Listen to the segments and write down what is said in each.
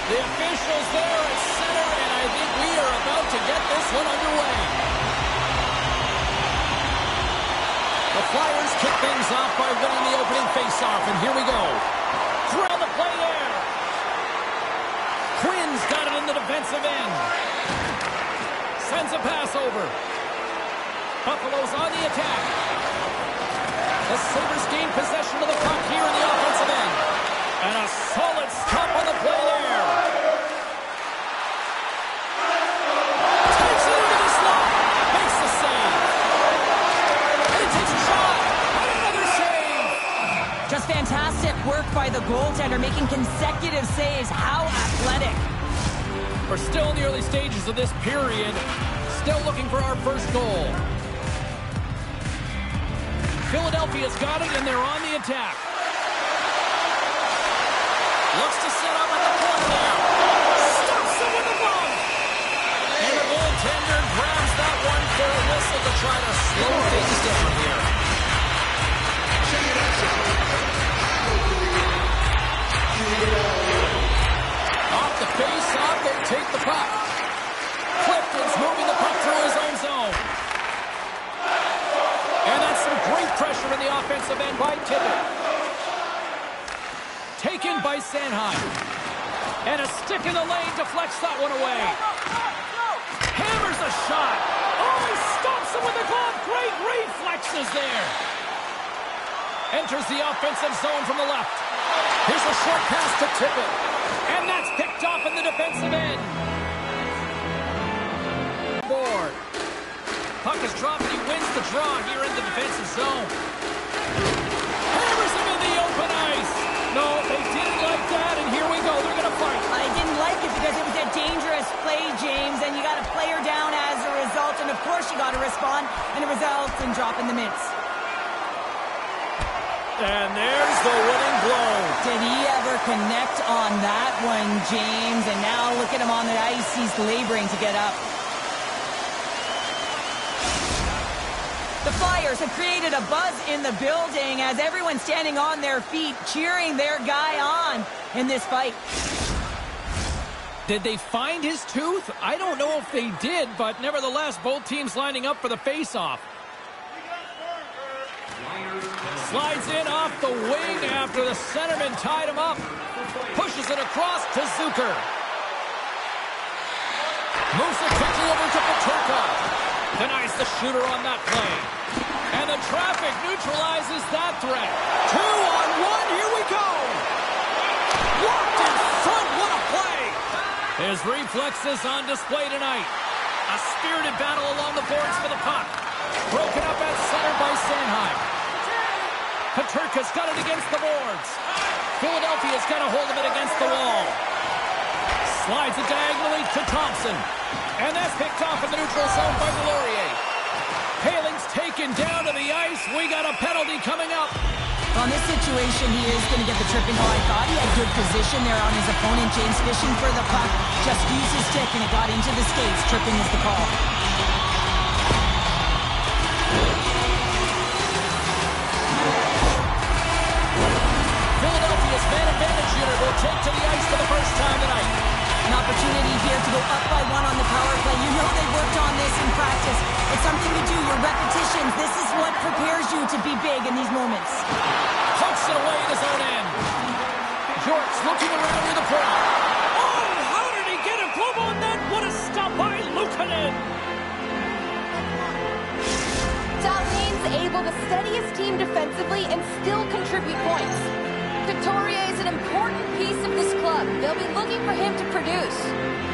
The officials there at center, and I think we are about to get this one underway. The Flyers kick things off by winning the opening faceoff, and here we go. Throw the play there. Quinn's got it in the defensive end. Sends a pass over. Buffalo's on the attack. The Sabres gain possession of the puck here in the offensive end. And a solid stop on the play there. Takes it into the slot. Makes the save. And he takes a shot. And another save. Just fantastic work by the goaltender, making consecutive saves. How athletic. We're still in the early stages of this period. Still looking for our first goal. Philadelphia's got it, and they're on the attack. Looks to set up at the point now. Stops him with the glove. And the goaltender grabs that one for a whistle to try to slow things down here. Off the face-off, they take the puck. Clifton's moving the puck through his own zone. And that's some great pressure in the offensive end by Tippett. Taken by Sanheim. And a stick in the lane deflects that one away. Hammers a shot. Oh, he stops him with the glove. Great reflexes there. Enters the offensive zone from the left. Here's a short pass to Tippett. And that's picked off in the defensive end. Board. Puck is dropped and he wins the draw here in the defensive zone. Hammers him in the open ice. No, they didn't like that, and here we go. They're going to fight. I didn't like it because it was a dangerous play, James, and you got a player down as a result, and of course you got to respond, and it results in dropping the mitts. And there's the winning blow. Did he ever connect on that one, James? And now look at him on the ice. He's laboring to get up. The Flyers have created a buzz in the building as everyone's standing on their feet, cheering their guy on in this fight. Did they find his tooth? I don't know if they did, but nevertheless, both teams lining up for the face-off. Slides in off the wing after the centerman tied him up. Pushes it across to Zucker. Moves it quickly over to Peterka. Denies the shooter on that play. And the traffic neutralizes that threat. 2-on-1, here we go. Walked in front, what a play. His reflexes on display tonight. A spirited battle along the boards for the puck. Broken up at center by Sanheim. Peterka's got it against the boards. Philadelphia's got a hold of it against the wall. Slides it diagonally to Thompson. And that's picked off in the neutral zone by Delorier. Paling's taken down to the ice. We got a penalty coming up. On this situation, he is going to get the tripping ball. I thought he had good position there on his opponent. James fishing for the puck. Just used his stick and it got into the skates. Tripping is the call. Philadelphia's man advantage unit will take to the ice for the first time tonight. An opportunity here to go up by one on the power play. You know they worked on this in practice. It's something you do, your repetitions. This is what prepares you to be big in these moments. Pokes it away at his own end. York's looking around with the puck. Oh, how did he get a glove on that? What a stop by Luukkonen. Dahlin's able to steady his team defensively and still contribute points. Couturier is an important piece of this club. They'll be looking for him to produce.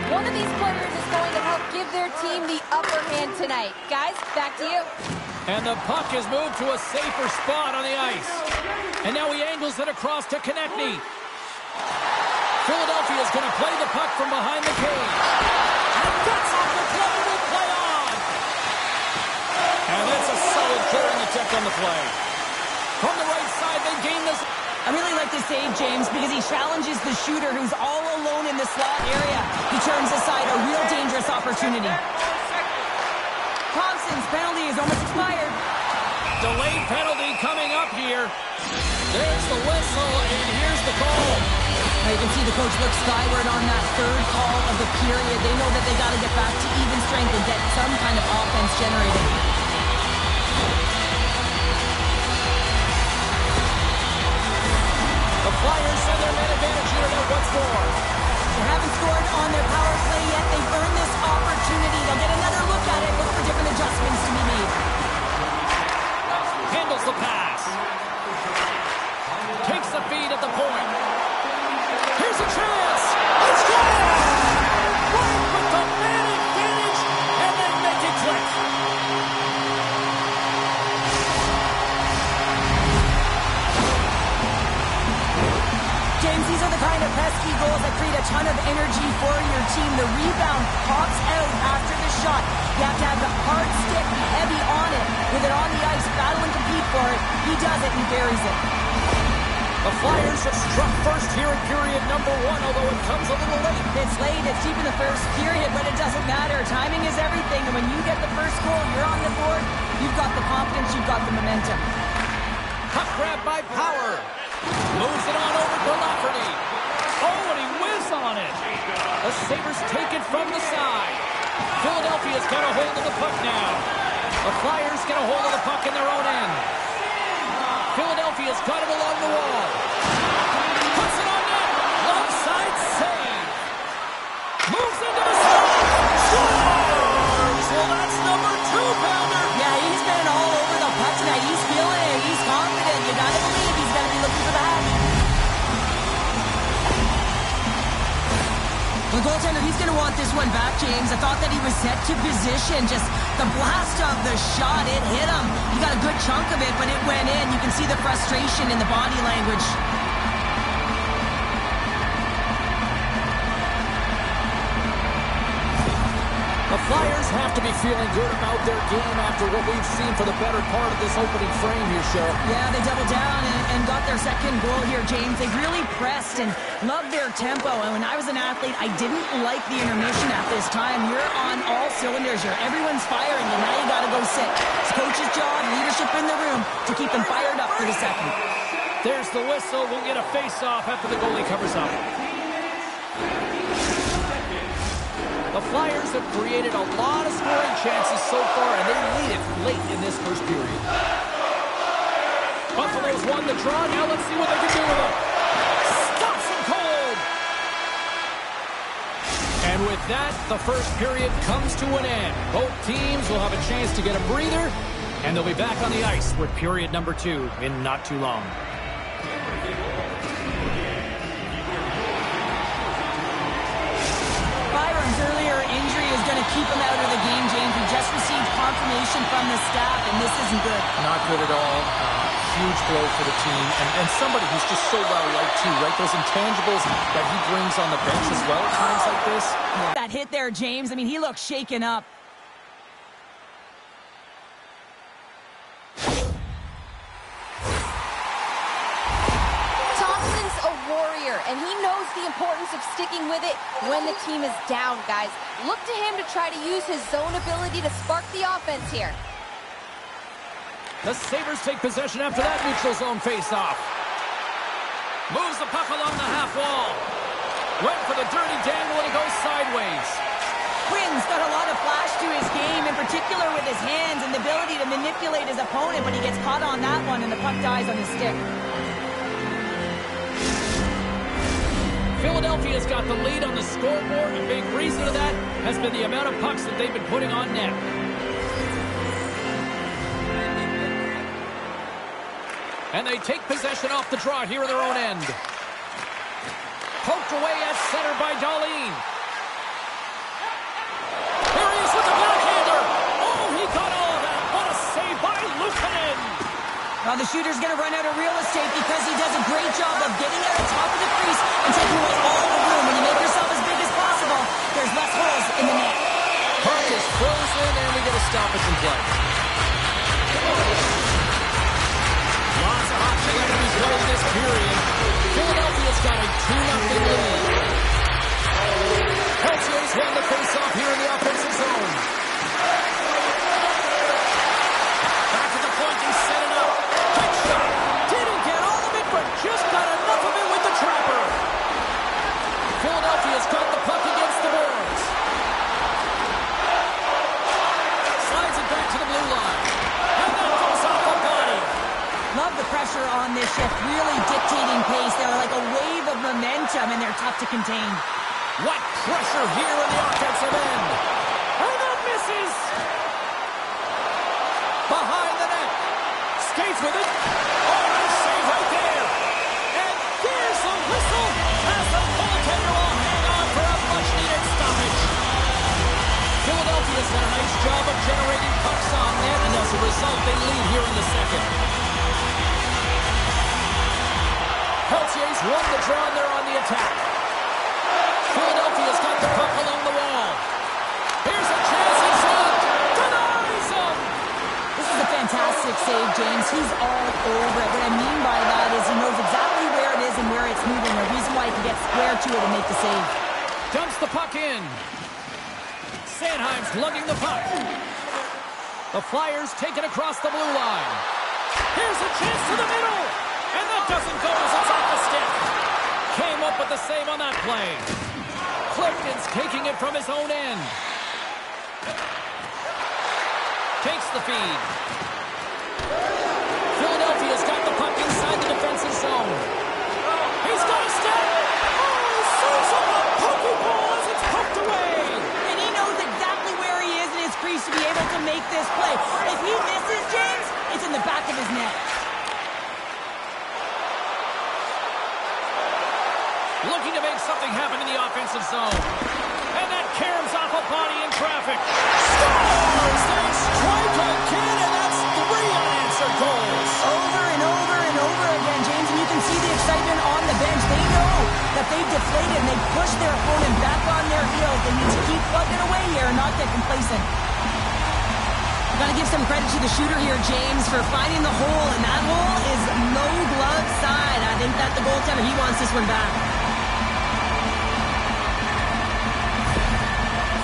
One of these players is going to help give their team the upper hand tonight. Guys, back to you. And the puck is moved to a safer spot on the ice. And now he angles it across to Konechny. Philadelphia's going to play the puck from behind the cage. And that's off the play. Will play on. And that's a solid clearing attempt on the play. From the right side, they gain this. I really like to save James because he challenges the shooter who's all alone in the slot area. He turns aside a real dangerous opportunity. Thompson's penalty is almost expired. Delayed penalty coming up here. There's the whistle, and here's the call. You can see the coach look skyward on that third call of the period. They know that they got to get back to even strength and get some kind of offense generated. The Flyers send their man advantage here now once more. They haven't scored on their power play yet. They've earned this opportunity. They'll get another look at it, look for different adjustments to be made. Handles the pass. Takes the feed at the point. Here's a chance. Let's go! Right with the man advantage, and they make it click. James, these are the kind of pesky goals that create a ton of energy for your team. The rebound pops out after the shot. You have to have the hard stick, be heavy on it. With it on the ice, battle and compete for it. He does it and he buries it. The Flyers have struck first here in period number 1, although it comes a little late. It's late, it's deep in the first period, but it doesn't matter. Timing is everything, and when you get the first goal, you're on the board. You've got the confidence, you've got the momentum. Puck grab by Power. Moves it on over to Lafferty. Oh, and he whizzs on it. The Sabres take it from the side. Philadelphia's got a hold of the puck now. The Flyers get a hold of the puck in their own end. Philadelphia's got it along the wall. Puts it on net. Left side save. Moves into the slot. Scores! Well, that's number 2-pounder. Yeah, he's been all over the puck tonight. He's feeling it. He's confident. You gotta believe he's gonna be looking for the hack. The goaltender, he's going to want this one back, James. I thought that he was set to position. Just the blast of the shot, it hit him. He got a good chunk of it when it went in. You can see the frustration in the body language. The Flyers have to be feeling good about their game after what we've seen for the better part of this opening frame here, Cheryl. Yeah, they doubled down and got their second goal here, James. They really pressed and loved their tempo. And when I was an athlete, I didn't like the intermission at this time. You're on all cylinders here. Everyone's firing, and now you got to go sit. It's coach's job, leadership in the room to keep them fired up for the second. There's the whistle. We'll get a face-off after the goalie covers up. The Flyers have created a lot of scoring chances so far, and they lead it late in this first period. Buffalo's won the draw. Now let's see what they can do with it. Stops him cold. And with that, the first period comes to an end. Both teams will have a chance to get a breather, and they'll be back on the ice with period number 2 in not too long. Earlier injury is going to keep him out of the game, James. We just received confirmation from the staff, and this isn't good. Not good at all. Huge blow for the team, and somebody who's just so well-liked too, right? Those intangibles that he brings on the bench as well at times like this. That hit there, James, I mean, he looks shaken up. And he knows the importance of sticking with it when the team is down, guys. Look to him to try to use his zone ability to spark the offense here. The Sabres take possession after that neutral zone face-off. Moves the puck along the half wall. Went for the dirty dangle and it goes sideways. Quinn's got a lot of flash to his game, in particular with his hands and the ability to manipulate his opponent when he gets caught on that one and the puck dies on his stick. Philadelphia's got the lead on the scoreboard. A big reason of that has been the amount of pucks that they've been putting on net. And they take possession off the draw here in their own end. Poked away at center by Darlene. Here he is with the backhander. Oh, he got all of that. What a save by Luukkonen. Well, the shooter's going to run out of real estate because he does a great job of getting out on top of the crease and taking away all the room. When you make yourself as big as possible, there's less holes in the net. Puck is frozen, and we get a stoppage in play. Lots of hockey left to be played in this period. Philadelphia's got a 2-0 lead. Peltier's won the face-off here in the offensive zone. Back at the point, he's set it up. Quick shot. Didn't get all of it, but just got enough of it with the trapper. on this shift, really dictating pace. They're like a wave of momentum, and they're tough to contain. What pressure here in the offensive end. And that misses. Behind the net. Skates with it. Oh, nice save right there. And there's the whistle as the goaltender will hang on for a much-needed stoppage. Philadelphia's done a nice job of generating pucks on net, and as a result, they lead here in the second. Peltier's won the draw there on the attack. Philadelphia's got the puck along the wall. Here's a chance in front. Denies him. This is a fantastic save, James. He's all over it. What I mean by that is he knows exactly where it is and where it's moving. The reason why he can get square to it and make the save. Dumps the puck in. Sanheim's lugging the puck. The Flyers take it across the blue line. Here's a chance to the middle. And that doesn't go as it's off the stick. Came up with the save on that play. Clifton's taking it from his own end. Takes the feed. Philadelphia's got the puck inside the defensive zone. He's got a step. Oh, serves up a pokeball as it's poked away. And he knows exactly where he is in his crease to be able to make this play. If he misses, James, it's in the back of his net. Looking to make something happen in the offensive zone. And that caroms off a body in traffic. Scores! They strike again, and that's 3 unanswered goals. Over and over and over again, James, and you can see the excitement on the bench. They know that they've deflated and they've pushed their opponent back on their heels. They need to keep plugging away here and not get complacent. Got to give some credit to the shooter here, James, for finding the hole, and that hole is no glove side. I think that the goaltender, he wants this one back.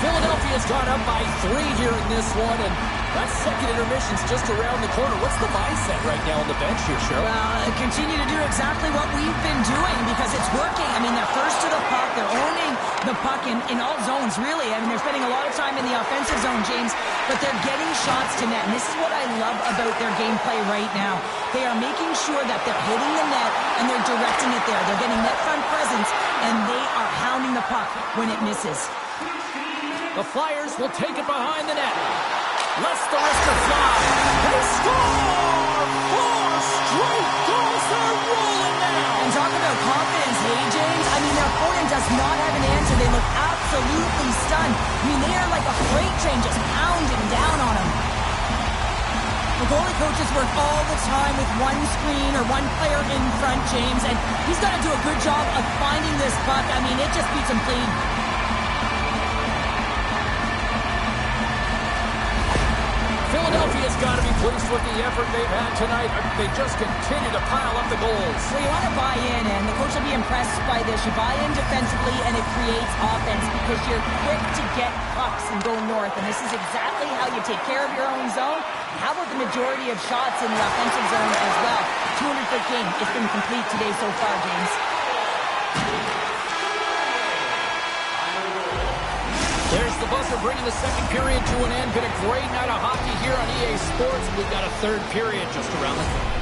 Philadelphia's gone up by 3 here in this one, and that second intermission's just around the corner. What's the mindset right now on the bench here, Cheryl? Well, continue to do exactly what we've been doing because it's working. I mean, they're first to the puck. They're owning the puck in all zones, really. I mean, they're spending a lot of time in the offensive zone, James, but they're getting shots to net, and this is what I love about their gameplay right now. They are making sure that they're hitting the net, and they're directing it there. They're getting net front presence, and they are hounding the puck when it misses. The Flyers will take it behind the net. Lets the wrister fly. They score! 4 straight goals. They're rolling now. And talk about confidence, hey, James? I mean, their opponent does not have an answer. They look absolutely stunned. I mean, they are like a freight train just pounding down on them. The goalie coaches work all the time with one screen or one player in front, James, and he's got to do a good job of finding this puck. I mean, it just beats him clean. Philadelphia's got to be pleased with the effort they've had tonight. They just continue to pile up the goals. Well, you want to buy in, and the coach will be impressed by this. You buy in defensively, and it creates offense because you're quick to get pucks and go north, and this is exactly how you take care of your own zone. How about the majority of shots in the offensive zone as well? 200-foot game. It's been complete today so far, James. There's the buzzer bringing the second period to an end. Been a great night of hockey here on EA Sports. We've got a third period just around the corner.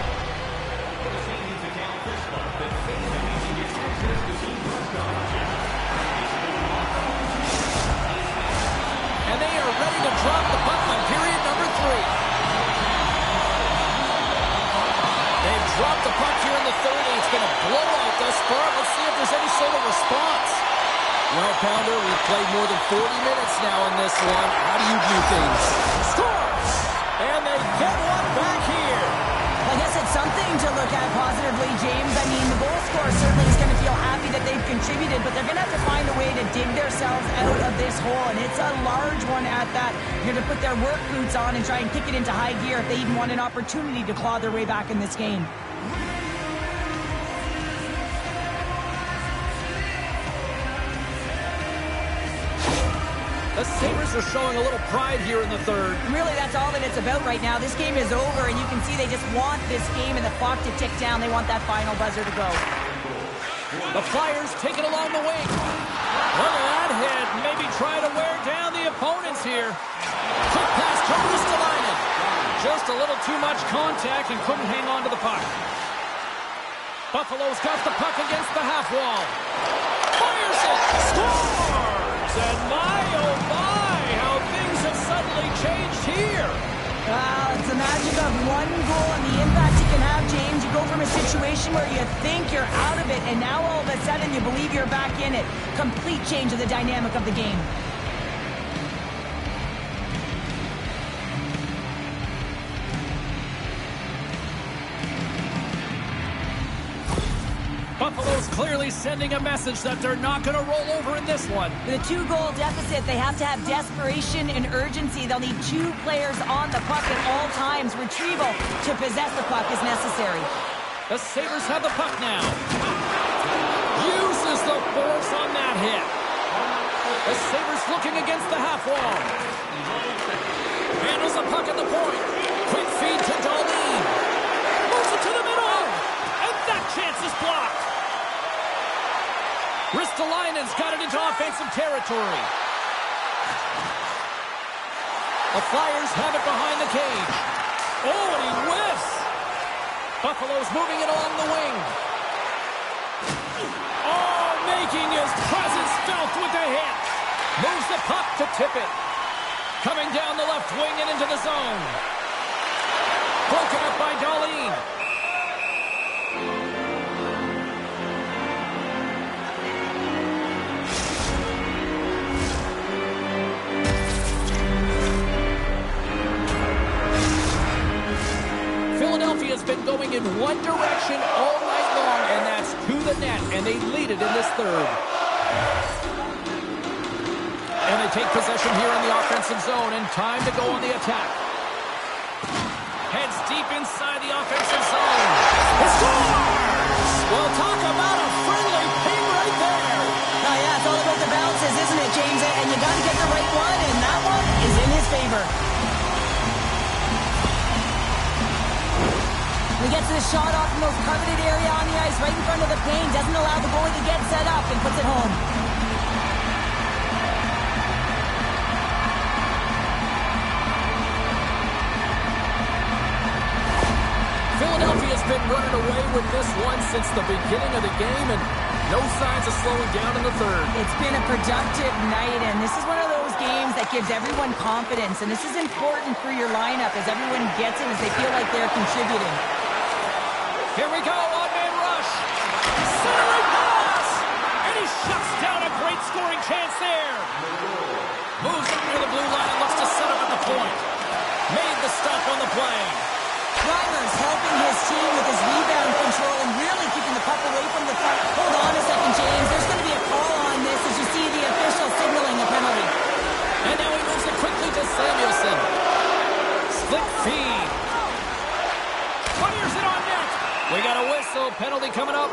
And they are ready to drop the puck on period number 3. They've dropped the puck here in the third. It's been a blowout thus far. Let's see if there's any sort of response. Well, Pounder, we've played more than 40 minutes now in this one. How do you view things? Scores! And they get one back here. I guess it's something to look at positively, James. I mean, the goal scorer certainly is going to feel happy that they've contributed, but they're going to have to find a way to dig themselves out of this hole, and it's a large one at that. They're going to put their work boots on and try and kick it into high gear if they even want an opportunity to claw their way back in this game. The Sabres are showing a little pride here in the third. Really, that's all that it's about right now. This game is over, and you can see they just want this game and the clock to tick down. They want that final buzzer to go. The Flyers take it along the wing. Look at that hit. Maybe try to wear down the opponents here. Quick pass to Ristolainen. Just a little too much contact and couldn't hang on to the puck. Buffalo's got the puck against the half wall. Fires it. Scores! And my, oh my, how things have suddenly changed here. Well, it's the magic of one goal and the impact you can have, James. You go from a situation where you think you're out of it, and now all of a sudden you believe you're back in it. Complete change of the dynamic of the game. Buffalo's clearly sending a message that they're not going to roll over in this one. With a 2-goal deficit, they have to have desperation and urgency. They'll need 2 players on the puck at all times. Retrieval to possess the puck is necessary. The Sabres have the puck now. Uses the force on that hit. The Sabres looking against the half wall. Handles the puck at the point. Quick feed to Darlene. Moves it to the middle. And that chance is blocked. Ristolainen's got it into offensive territory. The Flyers have it behind the cage. Oh, and he whiffs. Buffalo's moving it along the wing. Oh, making his presence felt with the hit. Moves the puck to tip it. Coming down the left wing and into the zone. Broken up by Darlene. Philadelphia's been going in one direction all night long, and that's to the net, and they lead it in this third. And they take possession here in the offensive zone, and time to go on the attack. Heads deep inside the offensive zone. He scores! Well, talk about a friendly ping right there. Oh, yeah, it's all about the bounces, isn't it, James? And you got to get the right one, and that one is in his favor. He gets the shot off the most coveted area on the ice, right in front of the paint. Doesn't allow the goalie to get set up and puts it home. Philadelphia's been running away with this one since the beginning of the game, and no signs of slowing down in the third. It's been a productive night, and this is one of those games that gives everyone confidence, and this is important for your lineup as everyone gets it, as they feel like they're contributing. Here we go, one-man rush. Centering pass! And he shuts down a great scoring chance there. Moves up near the blue line and looks to set up at the point. Made the stop on the play. Reimer's helping his team with his rebound control and really keeping the puck away from the front. Hold on a second, James. There's going to be a call on this as you see the official signaling a penalty. And now he moves it quickly to Samuelson. Split feed. Fires it on net. We got a whistle. Penalty coming up.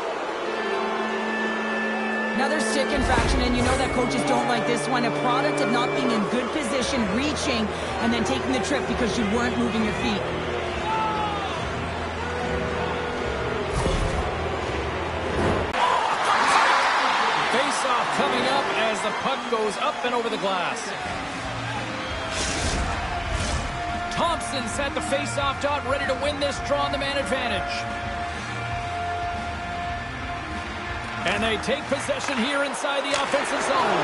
Another stick infraction, and you know that coaches don't like this one. A product of not being in good position, reaching, and then taking the trip because you weren't moving your feet. Face-off coming up as the puck goes up and over the glass. Thompson's at the face-off dot, ready to win this draw on the man advantage. And they take possession here inside the offensive zone.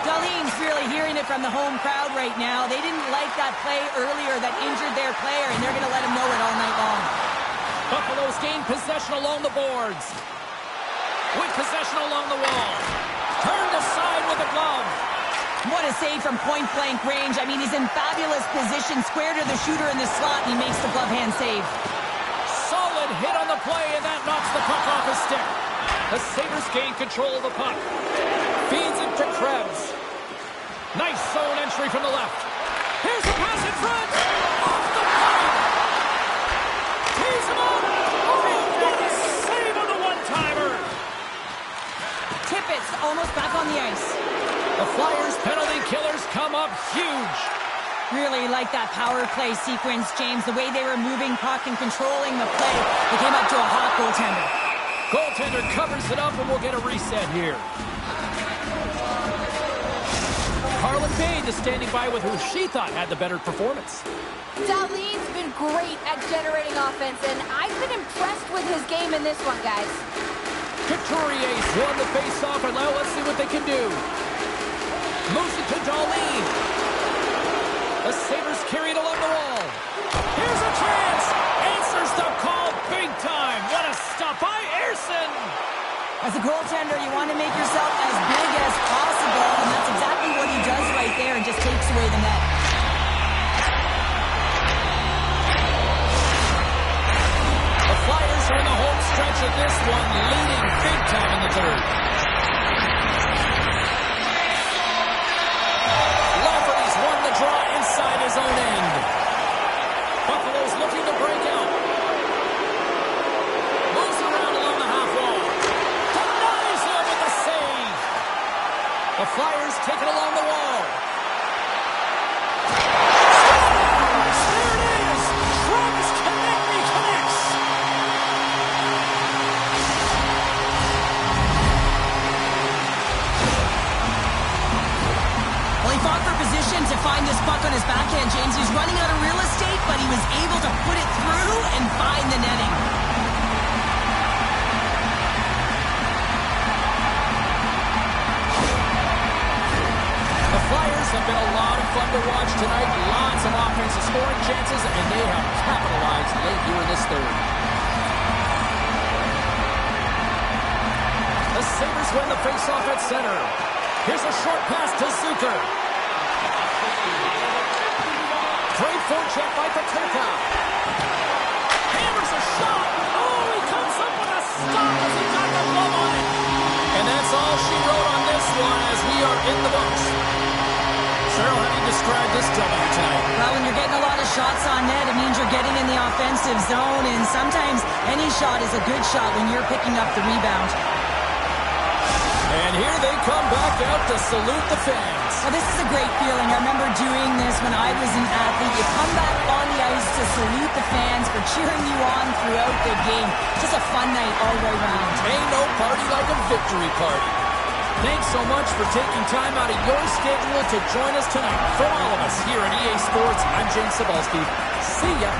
Darlene's really hearing it from the home crowd right now. They didn't like that play earlier that injured their player, and they're going to let him know it all night long. Buffalo's gained possession along the boards. With possession along the wall. Turned aside with a glove. What a save from point-blank range. I mean, he's in fabulous position, square to the shooter in the slot, and he makes the glove hand save. Solid hit on the play, and that knocks the puck off his stick. The Sabres gain control of the puck. Feeds it to Krebs. Nice zone entry from the left. Here's the pass in front. Off the pipe. Tees him up. Oh, what a save on the one-timer. Tippett's almost back on the ice. The Flyers' penalty killers come up huge. Really like that power play sequence, James. The way they were moving puck and controlling the play. They came up to a hot goaltender. Goaltender covers it up, and we'll get a reset here. Carlin Bain is standing by with who she thought had the better performance. Darlene's been great at generating offense, and I've been impressed with his game in this one, guys. Couturier's won the face-off, and now let's see what they can do. Moves it to Darlene. The Sabres carry it along the wall. Here's a chance. Answers the call big time. What a stop by Ersson. As a goaltender, you want to make yourself as big as possible, and that's exactly what he does right there and just takes away the net. The Flyers are in the home stretch of this one, leading big time in the third. Lafferty's won the draw inside his own end. Buffalo's looking to break out. Moves around along the half wall. Denies him with the save. The Flyers take it along the wall. There it is. Travis Konecny connects. Well, he fought for position to find this puck on his backhand, James. He's running out of real estate, but he was able to put it through and find the netting. The Flyers have been a lot of fun to watch tonight. Lots of offensive scoring chances, and they have capitalized late here in this third. The Sabres win the faceoff at center. Here's a short pass to Zucker. Great forecheck by Peterka. Hammers a shot. Oh, he comes up with a stop as he got the glove on it. And that's all she wrote on this one as we are in the books. Cheryl, how do you describe this W tonight? Well, when you're getting a lot of shots on net, it means you're getting in the offensive zone, and sometimes any shot is a good shot when you're picking up the rebound. And here they come back out to salute the fans. Well, this is a great feeling. I remember doing this when I was an athlete. You come back on the ice to salute the fans for cheering you on throughout the game. Just a fun night all the way around. Ain't no party like a victory party. Thanks so much for taking time out of your schedule to join us tonight. From all of us here at EA Sports, I'm James Cebulski. See ya.